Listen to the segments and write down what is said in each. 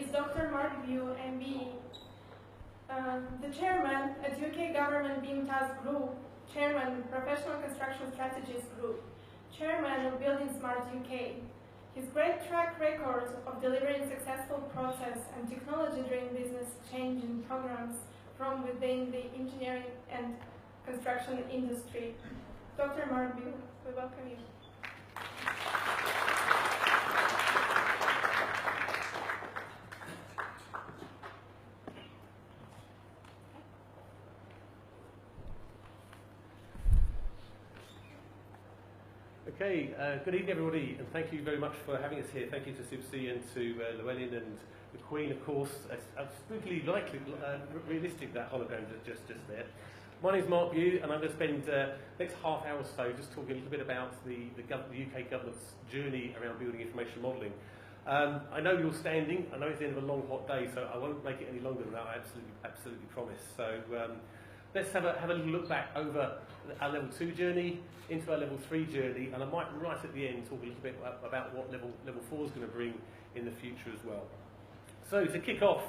is Dr. Mark View, MBE, the chairman at UK Government BIM Task Group, chairman Professional Construction Strategies Group, chairman of Building Smart UK. His great track record of delivering successful process and technology-driven business changing programs from within the engineering and construction industry. Dr. Mark View, we welcome you. Okay, good evening everybody, and thank you very much for having us here. Thank you to Subsea and to Llewellyn and the Queen, of course. It's absolutely realistic, that hologram just there. My name is Mark View, and I'm going to spend the next half hour or so just talking a little bit about the UK government's journey around building information modelling. I know you're standing. I know it's the end of a long, hot day, so I won't make it any longer than that. I absolutely promise. So let's have a little look back over our level 2 journey into our level 3 journey, and I might right at the end talk a little bit about what level 4 is going to bring in the future as well. So to kick off,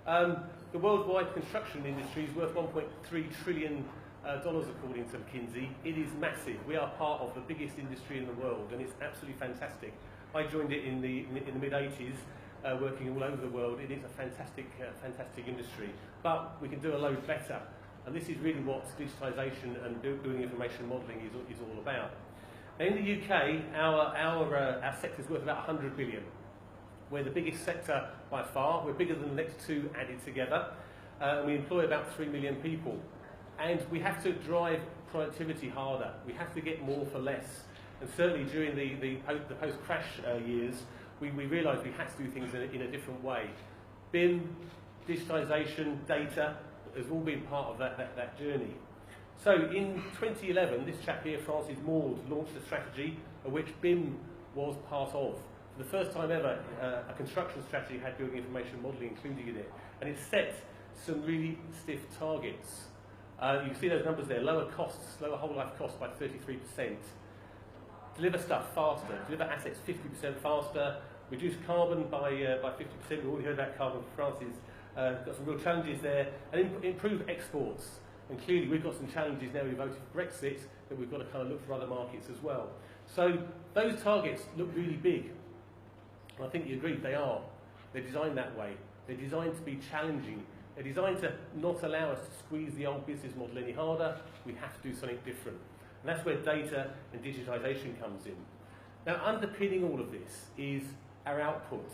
the worldwide construction industry is worth $1.3 trillion according to McKinsey. It is massive. We are part of the biggest industry in the world, and it's absolutely fantastic. I joined it in the mid-80s, working all over the world. It is a fantastic industry, but we can do a load better. And this is really what digitisation and building information modelling is all about. Now in the UK, our sector is worth about 100 billion. We're the biggest sector by far. We're bigger than the next two added together. We employ about 3 million people. And we have to drive productivity harder. We have to get more for less. And certainly during the post-crash years, we realised we had to do things in a different way. BIM, digitisation, data, has all been part of that journey. So in 2011, this chap here, Francis Maud, launched a strategy of which BIM was part of. For the first time ever, a construction strategy had building information modelling included in it, and it set some really stiff targets. You can see those numbers there: lower costs, lower whole life costs by 33%, deliver stuff faster, deliver assets 50% faster, reduce carbon by 50%. We already heard about carbon from Francis. Got some real challenges there, and improve exports. And clearly we've got some challenges now. We voted for Brexit, that we've got to kind of look for other markets as well. So those targets look really big. And I think you agree, they are. They're designed that way. They're designed to be challenging. They're designed to not allow us to squeeze the old business model any harder. We have to do something different. And that's where data and digitisation comes in. Now underpinning all of this is our output.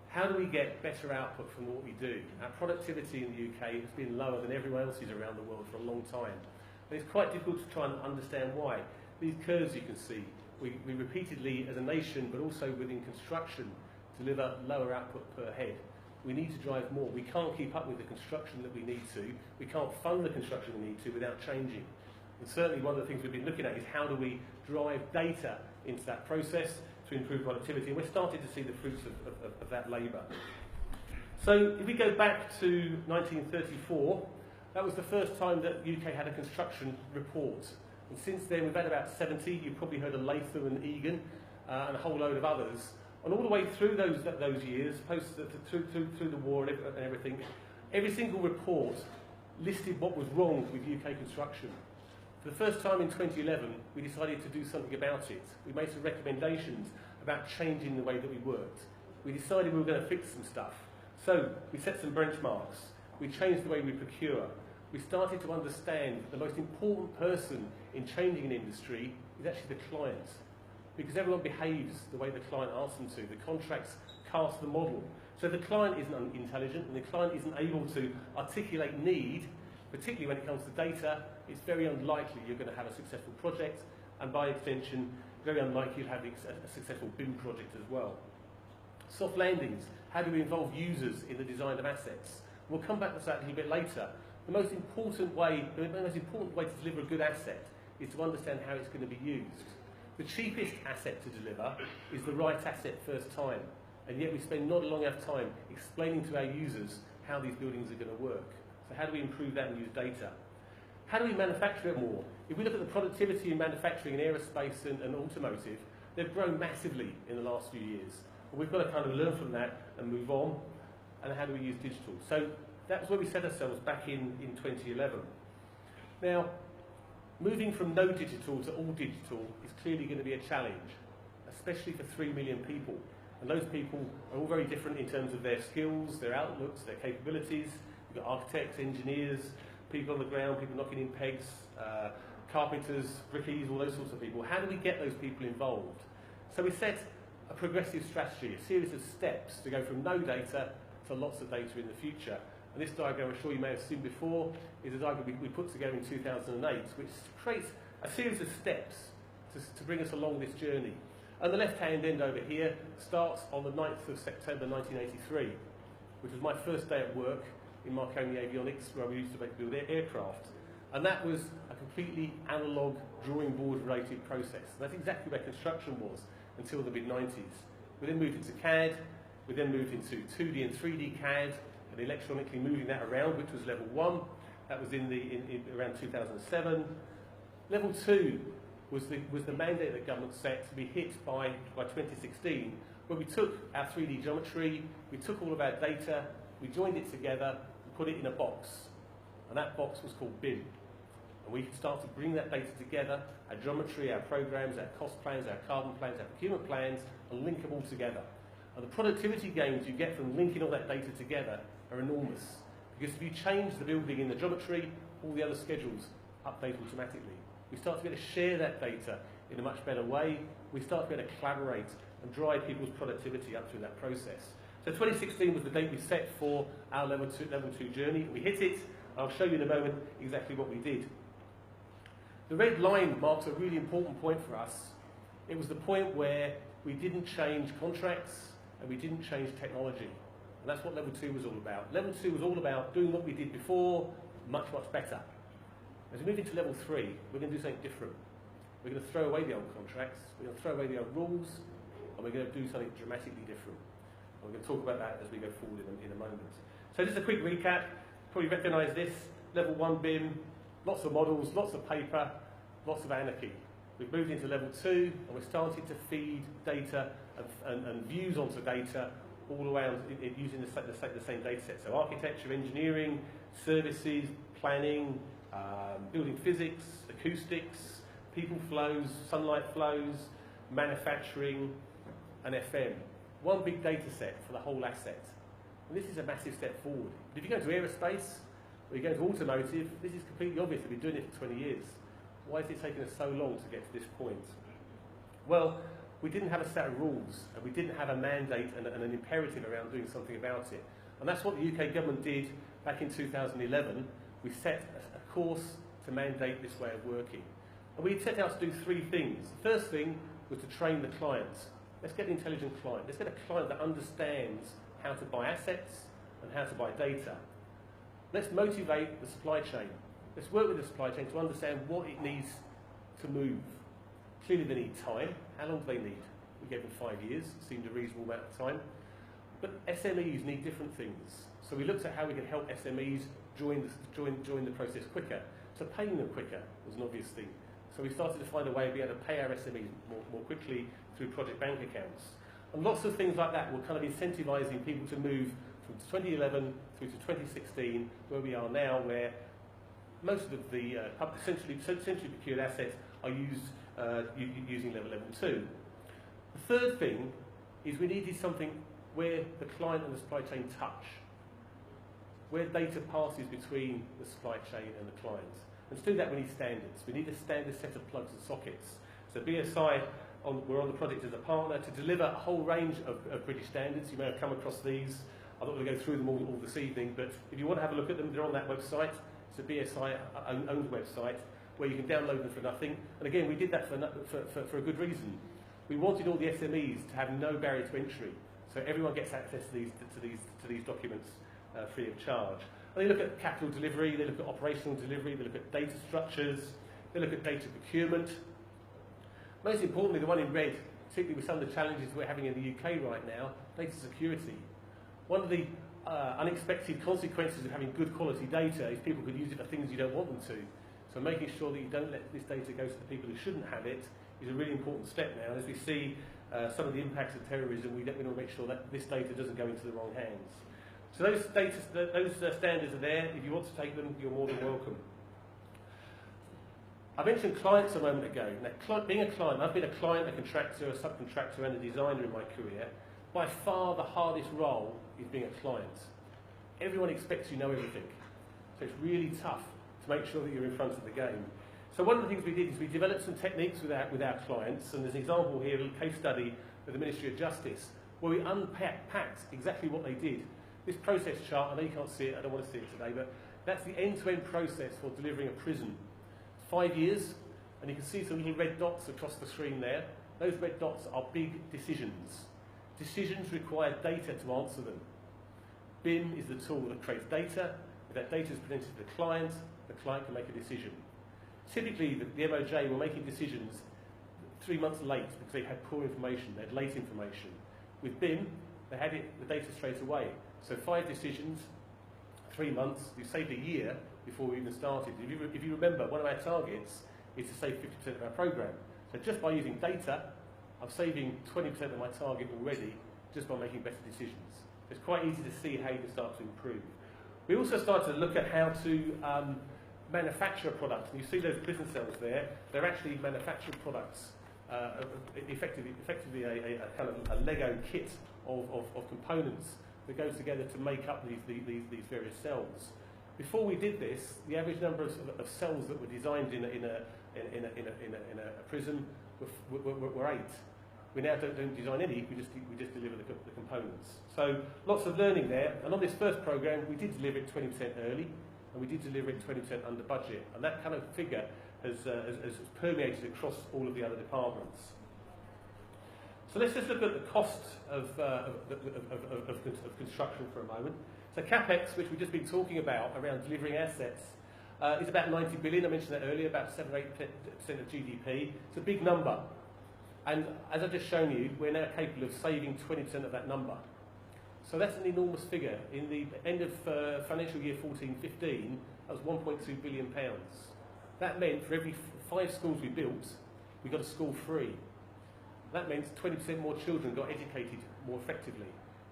How do we get better output from what we do? Our productivity in the UK has been lower than everyone else's around the world for a long time. And it's quite difficult to try and understand why. These curves you can see, we repeatedly as a nation, but also within construction, deliver lower output per head. We need to drive more. We can't keep up with the construction that we need to. We can't fund the construction we need to without changing. And certainly one of the things we've been looking at is how do we drive data into that process to improve productivity, and we're starting to see the fruits of that labour. So if we go back to 1934, that was the first time that UK had a construction report. And since then we've had about 70, you've probably heard of Latham and Egan, and a whole load of others. And all the way through those years, through the war and everything, every single report listed what was wrong with UK construction. For the first time in 2011, we decided to do something about it. We made some recommendations about changing the way that we worked. We decided we were going to fix some stuff. So we set some benchmarks. We changed the way we procure. We started to understand the most important person in changing an industry is actually the client. Because everyone behaves the way the client asks them to. The contracts cast the model. So if the client isn't intelligent and the client isn't able to articulate need, particularly when it comes to data, it's very unlikely you're going to have a successful project, and by extension, very unlikely you'll have a successful BIM project as well. Soft landings. How do we involve users in the design of assets? We'll come back to that a little bit later. The most important way to deliver a good asset is to understand how it's going to be used. The cheapest asset to deliver is the right asset first time, and yet we spend not a long enough time explaining to our users how these buildings are going to work. So how do we improve that and use data? How do we manufacture it more? If we look at the productivity in manufacturing in aerospace and automotive, they've grown massively in the last few years. But we've got to kind of learn from that and move on. and how do we use digital. So that was where we set ourselves back in 2011. Now, moving from no digital to all digital is clearly going to be a challenge, especially for 3 million people. And those people are all very different in terms of their skills, their outlooks, their capabilities. You've got architects, engineers, people on the ground, people knocking in pegs, carpenters, brickies, all those sorts of people. How do we get those people involved? So we set a progressive strategy, a series of steps to go from no data to lots of data in the future. And this diagram, I'm sure you may have seen before, is a diagram we put together in 2008, which creates a series of steps to bring us along this journey. And the left-hand end over here starts on the 9th of September 1983, which was my first day at work in Marconi Avionics, where we used to build aircraft. And that was a completely analogue drawing board related process. And that's exactly where construction was until the mid-90s. We then moved into CAD, we then moved into 2D and 3D CAD, and electronically moving that around, which was level 1. That was in around 2007. Level 2 was the mandate that government set to be hit by 2016, where we took our 3D geometry, we took all of our data, we joined it together, and put it in a box. And that box was called BIM. And we could start to bring that data together, our geometry, our programs, our cost plans, our carbon plans, our procurement plans, and link them all together. And the productivity gains you get from linking all that data together are enormous. Because if you change the building in the geometry, all the other schedules update automatically. We start to be able to share that data in a much better way. We start to be able to collaborate and drive people's productivity up through that process. So 2016 was the date we set for our level 2 journey. We hit it. I'll show you in a moment exactly what we did. The red line marks a really important point for us. It was the point where we didn't change contracts and we didn't change technology. And that's what level 2 was all about. Level 2 was all about doing what we did before, much, much better. As we move into level 3, we're going to do something different. We're going to throw away the old contracts, we're going to throw away the old rules, and we're going to do something dramatically different. And we're going to talk about that as we go forward in a moment. So just a quick recap. Probably recognise this. Level 1 BIM, lots of models, lots of paper, lots of anarchy. We've moved into level 2, and we're starting to feed data and views onto data all around using the same data set. So architecture, engineering, services, planning, building physics, acoustics, people flows, sunlight flows, manufacturing, and FM. One big data set for the whole asset. And this is a massive step forward. But if you go to aerospace, or you go to automotive, this is completely obvious. We've been doing it for 20 years. Why has it taken us so long to get to this point? Well, we didn't have a set of rules, and we didn't have a mandate and an imperative around doing something about it. And that's what the UK government did back in 2011. We set a course to mandate this way of working. And we set out to do 3 things. The first thing was to train the clients. Let's get an intelligent client. Let's get a client that understands how to buy assets and how to buy data. Let's motivate the supply chain. Let's work with the supply chain to understand what it needs to move. Clearly they need time. How long do they need? We gave them 5 years, seemed a reasonable amount of time. But SMEs need different things. So we looked at how we could help SMEs join the process quicker. So paying them quicker was an obvious thing. So we started to find a way of being able to pay our SMEs more quickly through project bank accounts. And lots of things like that were kind of incentivising people to move from 2011 through to 2016, where we are now, where most of the centrally procured assets are used using level 2. The third thing is we needed something where the client and the supply chain touch, where data passes between the supply chain and the client. And to do that we need standards. We need a standard set of plugs and sockets. So BSI, we're on the project as a partner to deliver a whole range of British standards. You may have come across these. I'm not going to go through them all this evening, but if you want to have a look at them, they're on that website. It's a BSI-owned website where you can download them for nothing. And again, we did that for a good reason. We wanted all the SMEs to have no barrier to entry, so everyone gets access to these documents free of charge. And they look at capital delivery, they look at operational delivery, they look at data structures, they look at data procurement. Most importantly, the one in red, particularly with some of the challenges we're having in the UK right now, data security. One of the unexpected consequences of having good quality data is people could use it for things you don't want them to. So making sure that you don't let this data go to the people who shouldn't have it is a really important step now. As we see some of the impacts of terrorism, we want to make sure that this data doesn't go into the wrong hands. So those standards are there. If you want to take them, you're more than welcome. I mentioned clients a moment ago. Now, being a client, I've been a client, a contractor, a subcontractor and a designer in my career. By far the hardest role is being a client. Everyone expects you know everything. So it's really tough to make sure that you're in front of the game. So one of the things we did is we developed some techniques with our clients, and there's an example here, a case study with the Ministry of Justice, where we unpacked exactly what they did. This process chart, I know you can't see it, I don't want to see it today, but that's the end-to-end process for delivering a prison. 5 years, and you can see some little red dots across the screen there. Those red dots are big decisions. Decisions require data to answer them. BIM is the tool that creates data. If that data is presented to the client can make a decision. Typically, the MOJ were making decisions 3 months late because they had poor information, they had late information. With BIM, they had the data straight away. So 5 decisions, 3 months, you saved a year before we even started. If you remember, one of our targets is to save 50% of our program. So just by using data, I'm saving 20% of my target already just by making better decisions. It's quite easy to see how you can start to improve. We also started to look at how to manufacture products. And you see those prison cells there, they're actually manufactured products, effectively a kind of a Lego kit of components that goes together to make up these various cells. Before we did this, the average number of cells that were designed in a prison were 8. We now don't design any, we just deliver the components. So lots of learning there, and on this first program we did deliver it 20% early, and we did deliver it 20% under budget, and that kind of figure has permeated across all of the other departments. So let's just look at the cost of construction for a moment. So CapEx, which we've just been talking about around delivering assets, is about 90 billion. I mentioned that earlier, about 7 or 8% of GDP. It's a big number. And as I've just shown you, we're now capable of saving 20% of that number. So that's an enormous figure. In the end of financial year 14-15, that was £1.2 billion. That meant for every 5 schools we built, we got a school free. That meant 20% more children got educated more effectively.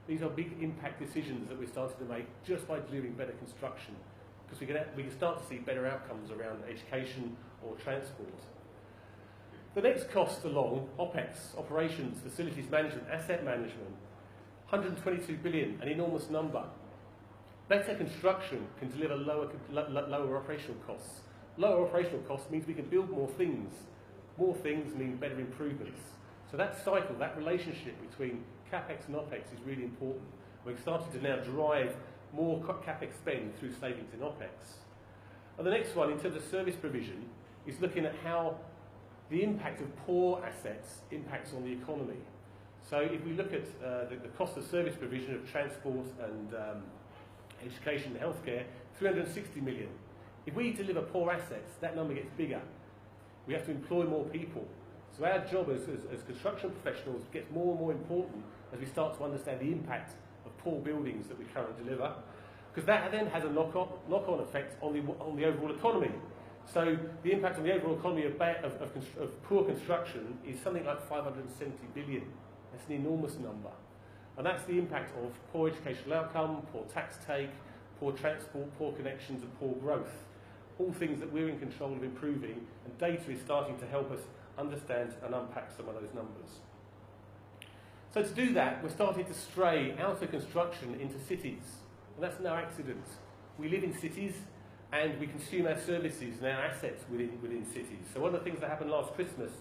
These are big impact decisions that we're starting to make just by delivering better construction, because we can start to see better outcomes around education or transport. The next cost along, OPEX, operations, facilities management, asset management, 122 billion, an enormous number. Better construction can deliver lower operational costs. Lower operational costs means we can build more things. More things mean better improvements. So that cycle, that relationship between CapEx and OPEX is really important. We've started to now drive more CapEx spend through savings in OPEX. And the next one, in terms of service provision, is looking at how the impact of poor assets impacts on the economy. So if we look at the cost of service provision of transport and education and healthcare, 360 million. If we deliver poor assets, that number gets bigger. We have to employ more people. So our job as construction professionals gets more and more important as we start to understand the impact of poor buildings that we currently deliver, because that then has a knock-on effect on the overall economy. So the impact on the overall economy of poor construction is something like 570 billion. That's an enormous number. And that's the impact of poor educational outcome, poor tax take, poor transport, poor connections and poor growth. All things that we're in control of improving, and data is starting to help us understand and unpack some of those numbers. So to do that, we're starting to stray out of construction into cities. And that's no accident. We live in cities, and we consume our services and our assets within cities. So one of the things that happened last Christmas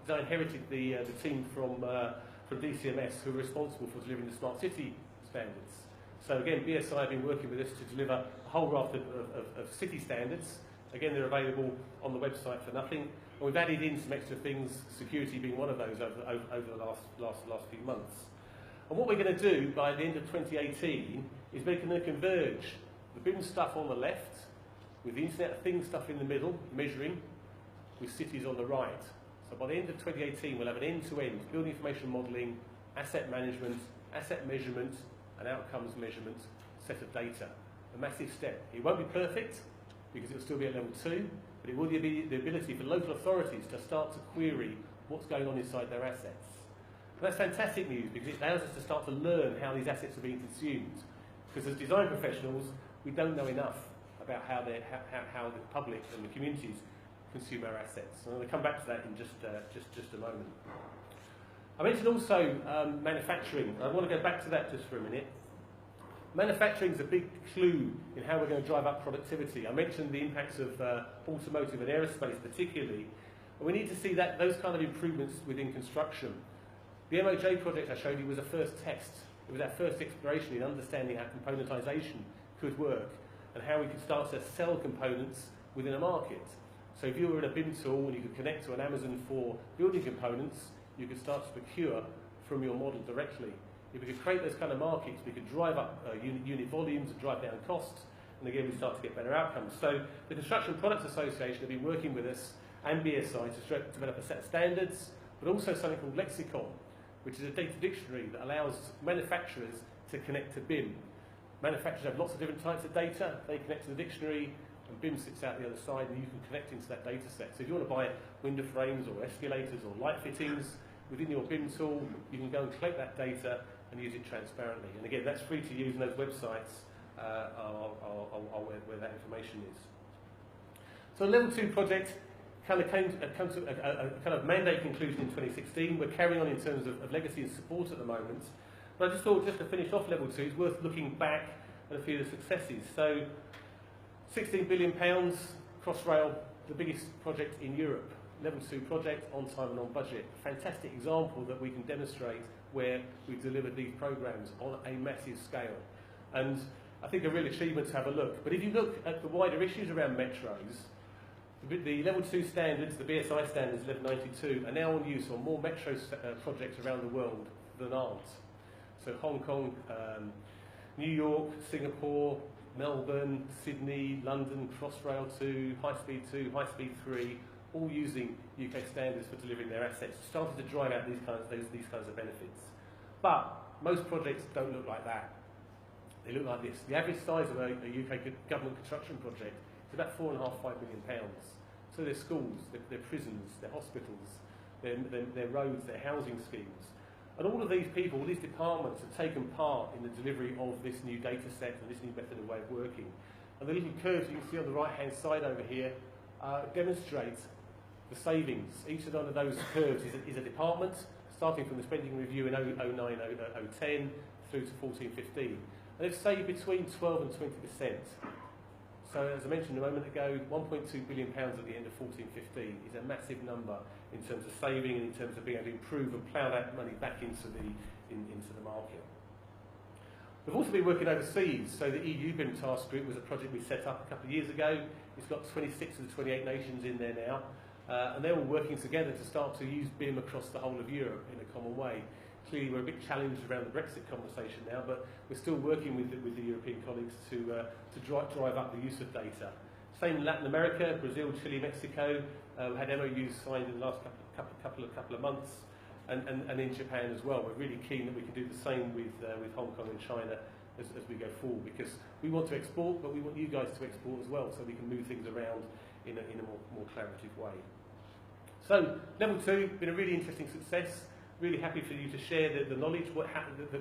is I inherited the team from DCMS who are responsible for delivering the smart city standards. So again, BSI have been working with us to deliver a whole raft of city standards. Again, they're available on the website for nothing. And we've added in some extra things, security being one of those over the last few months. And what we're going to do by the end of 2018 is we're going to converge the BIM stuff on the left with the Internet of Things stuff in the middle, measuring, with cities on the right. So by the end of 2018, we'll have an end-to-end building information modelling, asset management, asset measurement, and outcomes measurement set of data. A massive step. It won't be perfect, because it'll still be at level 2, but it will be the ability for local authorities to start to query what's going on inside their assets. And that's fantastic news, because it allows us to start to learn how these assets are being consumed. Because as design professionals, we don't know enough about how the public and the communities consume our assets. And I'm going to come back to that in just a moment. I mentioned also manufacturing. I want to go back to that just for a minute. Manufacturing is a big clue in how we're going to drive up productivity. I mentioned the impacts of automotive and aerospace particularly. And we need to see those kind of improvements within construction. The MOJ project I showed you was a first test. It was our first exploration in understanding how componentisation could work and how we could start to sell components within a market. So if you were in a BIM tool and you could connect to an Amazon for building components, you could start to procure from your model directly. If we could create those kind of markets, we could drive up unit volumes and drive down costs, and again we start to get better outcomes. So the Construction Products Association have been working with us and BSI to develop a set of standards, but also something called Lexicon, which is a data dictionary that allows manufacturers to connect to BIM. Manufacturers have lots of different types of data, they connect to the dictionary, and BIM sits out the other side and you can connect into that data set. So if you want to buy window frames or escalators or light fittings within your BIM tool, you can go and collect that data and use it transparently. And again, that's free to use, and those websites are where that information is. So Level 2 project kind of came to a kind of mandate conclusion in 2016. We're carrying on in terms of legacy and support at the moment. But I just thought, just to finish off Level 2, it's worth looking back at a few of the successes. So £16 billion, Crossrail, the biggest project in Europe. Level 2 project, on time and on budget. Fantastic example that we can demonstrate where we've delivered these programs on a massive scale. And I think a real achievement to have a look. But if you look at the wider issues around metros, the Level 2 standards, the BSI standards, 1192, are now in use on more metro projects around the world than aren't. So Hong Kong, New York, Singapore, Melbourne, Sydney, London, Crossrail 2, High Speed 2, High Speed 3, all using UK standards for delivering their assets, started to drive out these kinds of benefits. But most projects don't look like that. They look like this. The average size of a UK government construction project is about £4.5–5 million. So their schools, their prisons, their hospitals, their roads, their housing schemes. And all of these people, all these departments have taken part in the delivery of this new data set and this new method of way of working. And the little curves you can see on the right-hand side over here demonstrate the savings. Each of one of those curves is a department, starting from the spending review in 09–010 through to 14–15. And they've saved between 12 and 20%. So as I mentioned a moment ago, £1.2 billion at the end of 14–15 is a massive number in terms of saving and in terms of being able to improve and plough that money back into the market. We've also been working overseas. So the EU BIM Task Group was a project we set up a couple of years ago. It's got 26 of the 28 nations in there now. And they're all working together to start to use BIM across the whole of Europe in a common way. Clearly we're a bit challenged around the Brexit conversation now, but we're still working with the European colleagues to drive up the use of data. Same in Latin America, Brazil, Chile, Mexico. We had MOUs signed in the last couple of months, and in Japan as well. We're really keen that we can do the same with Hong Kong and China as we go forward, because we want to export, but we want you guys to export as well, so we can move things around in a more collaborative way. So Level 2, been a really interesting success. Really happy for you to share the knowledge.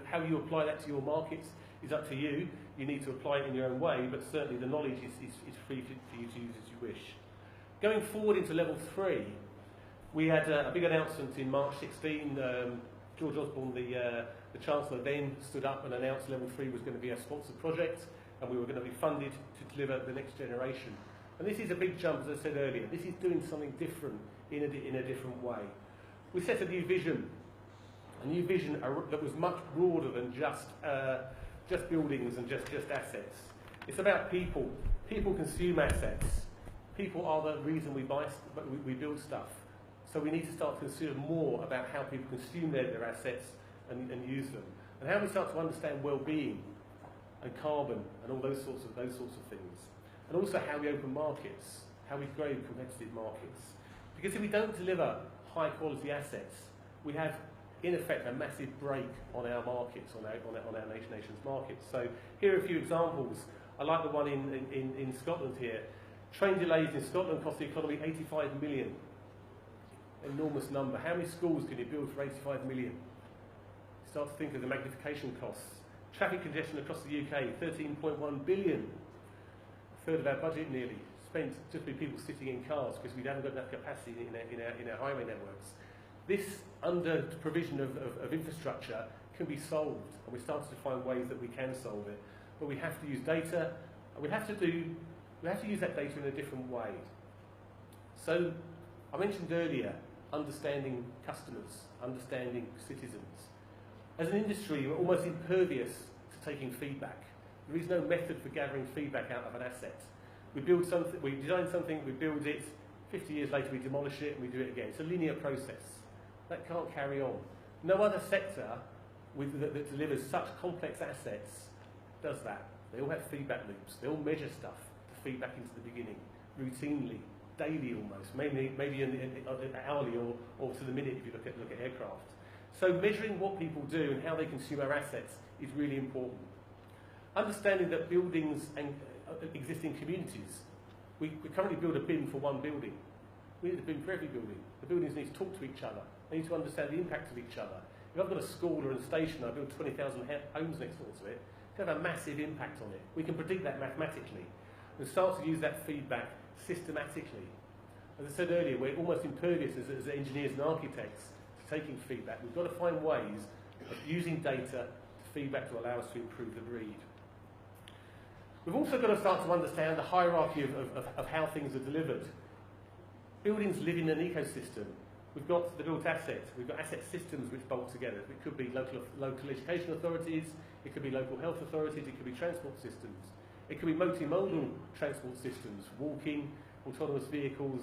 How you apply that to your markets is up to you. You need to apply it in your own way, but certainly the knowledge is free for you to use as you wish. Going forward into Level 3, we had a big announcement in March 16. George Osborne, the Chancellor, then stood up and announced Level 3 was going to be a sponsored project, and we were going to be funded to deliver the next generation. And this is a big jump, as I said earlier. This is doing something different in a different way. We set a new vision that was much broader than just buildings and just assets. It's about people. People consume assets. People are the reason we build stuff. So we need to start to consider more about how people consume their assets and use them, and how we start to understand well-being and carbon and all those sorts of things, and also how we open markets, how we grow competitive markets. Because if we don't deliver high-quality assets, we have in effect a massive break on our markets, on our nation's markets. So here are a few examples. I like the one in Scotland here. Train delays in Scotland cost the economy 85 million. Enormous number. How many schools can you build for 85 million? Start to think of the magnification costs. Traffic congestion across the UK, 13.1 billion, a third of our budget nearly, spent just with people sitting in cars because we haven't got enough capacity in our highway networks. This under provision of infrastructure can be solved, and we're starting to find ways that we can solve it. But we have to use data, and we have to use that data in a different way. So I mentioned earlier, understanding customers, understanding citizens. As an industry, we're almost impervious to taking feedback. There is no method for gathering feedback out of an asset. We build something, we design something, we build it, 50 years later we demolish it and we do it again. It's a linear process. That can't carry on. No other sector that delivers such complex assets does that. They all have feedback loops. They all measure stuff to feed back into the beginning, routinely, daily almost, maybe hourly or to the minute if you look at aircraft. So measuring what people do and how they consume our assets is really important. Understanding that buildings and existing communities, we currently build a BIM for one building. We need a BIM for every building. The buildings need to talk to each other. They need to understand the impact of each other. If I've got a school or a station, I build 20,000 homes next door to it, it's going to have a massive impact on it. We can predict that mathematically and start to use that feedback systematically. As I said earlier, we're almost impervious as engineers and architects to taking feedback. We've got to find ways of using data to feedback to allow us to improve the breed. We've also got to start to understand the hierarchy of how things are delivered. Buildings live in an ecosystem. We've got the built asset, we've got asset systems which bolt together. It could be local education authorities, it could be local health authorities, it could be transport systems. It could be multimodal transport systems, walking, autonomous vehicles,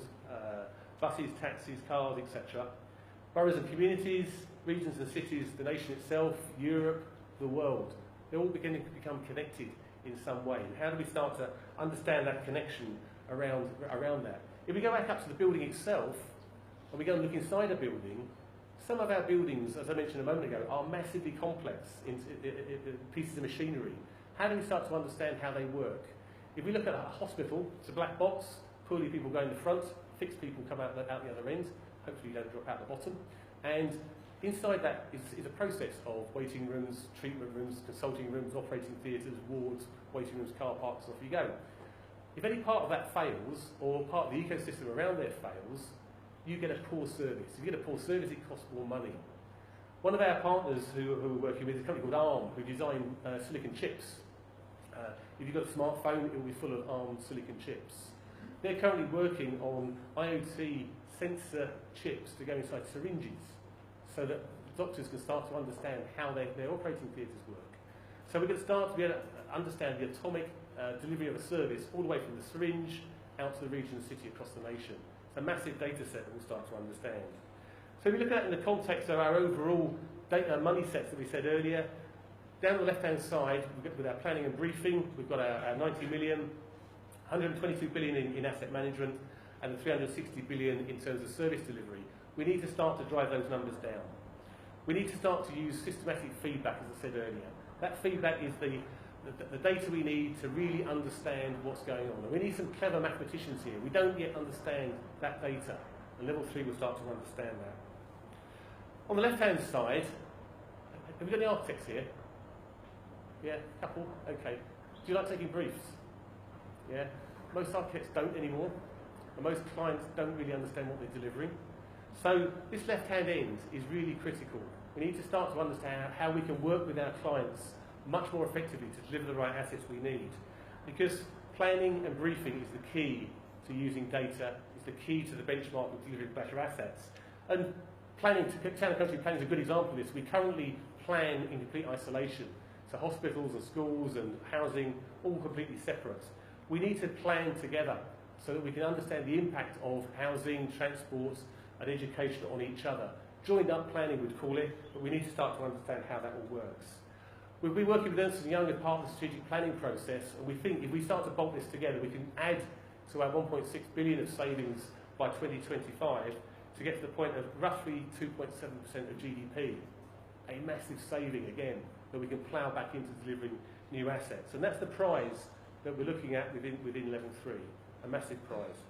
buses, taxis, cars, etc. Boroughs and communities, regions and cities, the nation itself, Europe, the world. They're all beginning to become connected in some way. And how do we start to understand that connection around that? If we go back up to the building itself, and we go and look inside a building, some of our buildings, as I mentioned a moment ago, are massively complex in pieces of machinery. How do we start to understand how they work? If we look at a hospital, it's a black box, poorly people go in the front, fixed people come out the other end, hopefully you don't drop out the bottom, and inside that is a process of waiting rooms, treatment rooms, consulting rooms, operating theatres, wards, waiting rooms, car parks, off you go. If any part of that fails, or part of the ecosystem around there fails, you get a poor service. If you get a poor service, it costs more money. One of our partners who we're working with is a company called ARM, who design silicon chips. If you've got a smartphone, it will be full of ARM silicon chips. They're currently working on IoT sensor chips to go inside syringes so that doctors can start to understand how their operating theatres work. So we're going to start to be able to understand the atomic delivery of a service all the way from the syringe out to the region and city across the nation. It's a massive data set that we'll start to understand. So we look at that in the context of our overall data money sets that we said earlier. Down the left-hand side, with our planning and briefing, we've got our 90 million, 122 billion in asset management, and the 360 billion in terms of service delivery. We need to start to drive those numbers down. We need to start to use systematic feedback, as I said earlier. That feedback is the data we need to really understand what's going on. And we need some clever mathematicians here. We don't yet understand that data, and level 3 will start to understand that. On the left-hand side, have we got any architects here? Yeah, a couple? Okay. Do you like taking briefs? Yeah? Most architects don't anymore, and most clients don't really understand what they're delivering. So this left-hand end is really critical. We need to start to understand how we can work with our clients much more effectively to deliver the right assets we need. Because planning and briefing is the key to using data, is the key to the benchmark of delivering better assets. And planning, town and country planning is a good example of this. We currently plan in complete isolation. So hospitals and schools and housing, all completely separate. We need to plan together so that we can understand the impact of housing, transport and education on each other. Joined up planning we'd call it, but we need to start to understand how that all works. We'll be working with Ernst & Young as part of the strategic planning process, and we think if we start to bolt this together, we can add to our 1.6 billion of savings by 2025 to get to the point of roughly 2.7% of GDP. A massive saving again that we can plough back into delivering new assets. And that's the prize that we're looking at within level 3, a massive prize.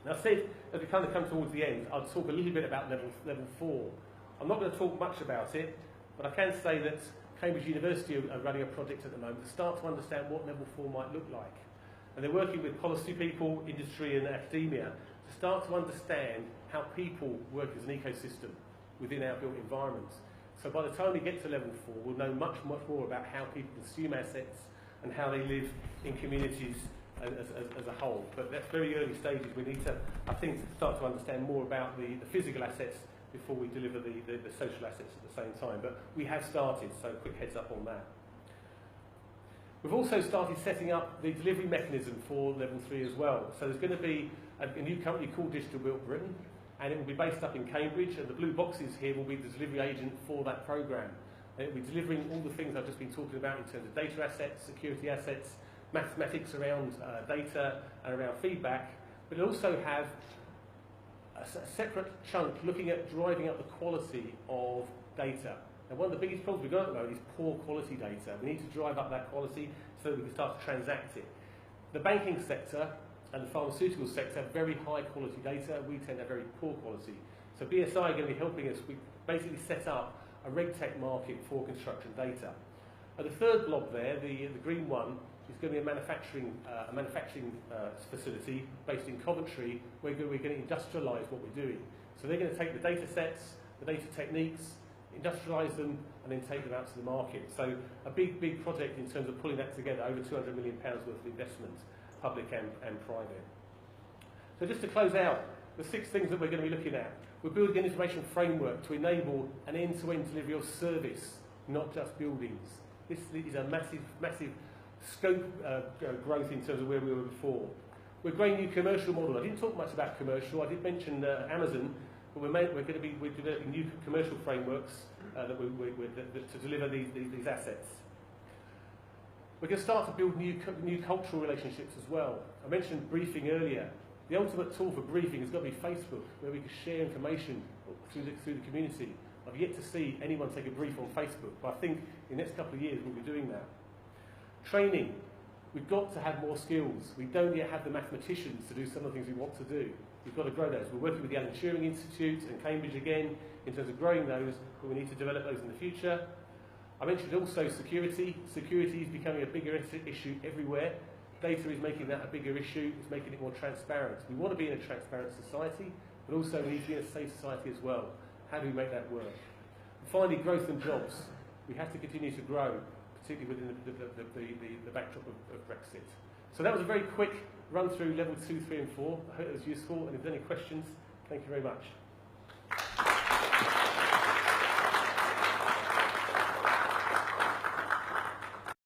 Now I said, as we kind of come towards the end, I'll talk a little bit about level 4. I'm not going to talk much about it, but I can say that Cambridge University are running a project at the moment to start to understand what level 4 might look like. And they're working with policy people, industry and academia to start to understand how people work as an ecosystem within our built environments. So by the time we get to level 4, we'll know much more about how people consume assets and how they live in communities as a whole. But that's very early stages. We need to, I think, start to understand more about the physical assets before we deliver the social assets at the same time. But we have started, so quick heads up on that. We've also started setting up the delivery mechanism for level 3 as well. So there's going to be a new company called Digital Built Britain, and it will be based up in Cambridge, and the blue boxes here will be the delivery agent for that programme. And it will be delivering all the things I've just been talking about in terms of data assets, security assets, mathematics around data and around feedback, but it'll also have a separate chunk looking at driving up the quality of data. And one of the biggest problems we've got at the moment is poor quality data. We need to drive up that quality so that we can start to transact it. The banking sector and the pharmaceutical sector have very high quality data. We tend to have very poor quality. So BSI are going to be helping us. We basically set up a RegTech market for construction data. And the third blob there, the green one, is going to be a manufacturing facility based in Coventry where we're going to industrialise what we're doing. So they're going to take the data sets, the data techniques, industrialise them and then take them out to the market. So a big project in terms of pulling that together, over £200 million worth of investment, public and private. So just to close out, the 6 things that we're going to be looking at. We're building an information framework to enable an end-to-end delivery of service, not just buildings. This is a massive scope growth in terms of where we were before. We're growing a new commercial model. I didn't talk much about commercial. I did mention Amazon, but we're developing new commercial frameworks to deliver these assets. We're going to start to build new cultural relationships as well. I mentioned briefing earlier. The ultimate tool for briefing has got to be Facebook, where we can share information through the community. I've yet to see anyone take a brief on Facebook, but I think in the next couple of years we'll be doing that. Training. We've got to have more skills. We don't yet have the mathematicians to do some of the things we want to do. We've got to grow those. We're working with the Alan Turing Institute and Cambridge again in terms of growing those, but we need to develop those in the future. I mentioned also security. Security is becoming a bigger issue everywhere. Data is making that a bigger issue. It's making it more transparent. We want to be in a transparent society, but also we need to be in a safe society as well. How do we make that work? And finally, growth and jobs. We have to continue to grow, particularly within the backdrop of Brexit. So that was a very quick run through level 2, 3 and 4. I hope it was useful, and if there's any questions, thank you very much.